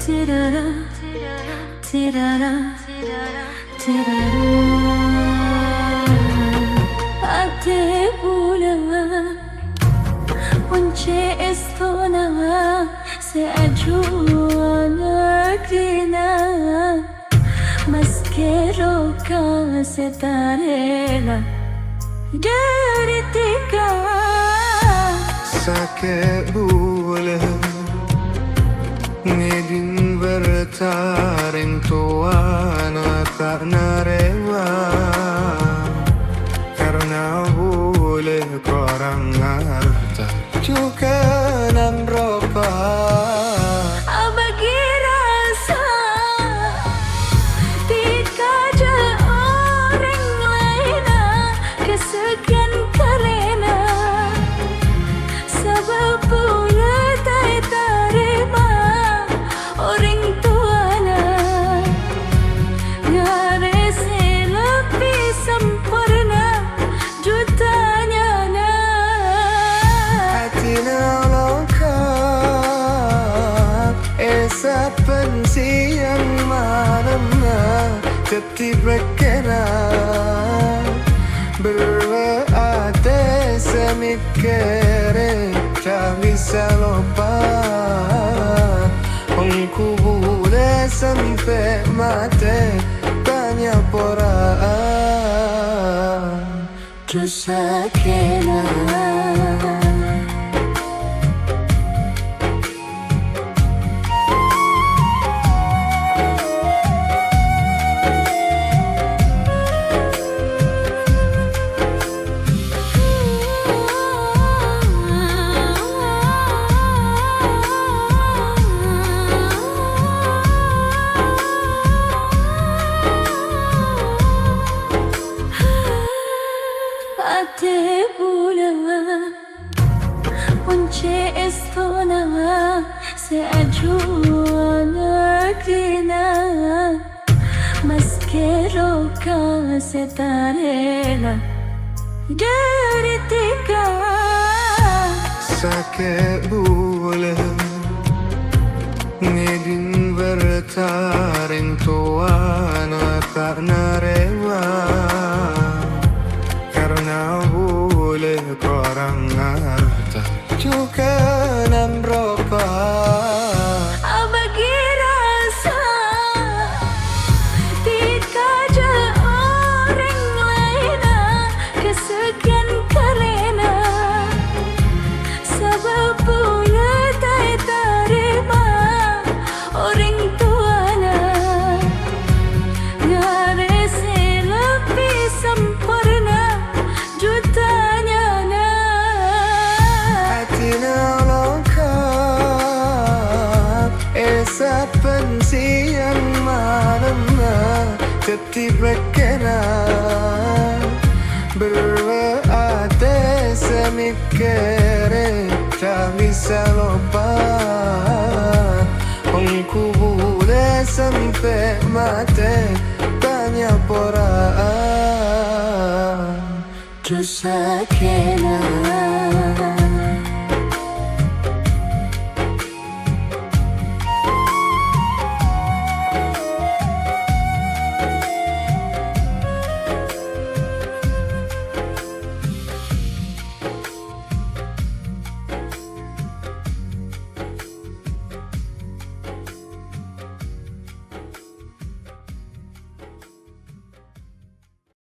Tirara, tirara, tirara. Ate bula, unche estona, se ajuna krina, maskero ka se tarela, deritika. Sake bula. Ngedin bertaring tuana karena rewa, karena boleh korang harta juga nan ropa. Abagi rasa dikaja orang lain kesekian kalena, sebab boleh tak terima orang tuana. Garis lebih sempurna jutanya na. Hatinya lengkap, esa pensiang malamnya tetap berkena. Berarti semikere tak bisa lupa. Aku boleh sampai mati banyak orang terus kena. Ate bula, unche estona, se ajuna krina, maskero ka se tarela, deritika. Sake bula, ngedin bertaring tuana karena rewa, karena boleh korang harta juga nan ropa. Abagi rasa dikaja orang lain kesekian kalena, sebab boleh tak terima orang tuana. Garis lebih sempurna jutanya na. Hatinya lengkap, esa pensiang malamnya tetap berkena. Berarti semikere tak bisa lupa. Aku boleh sampai mati banyak orang terus kena.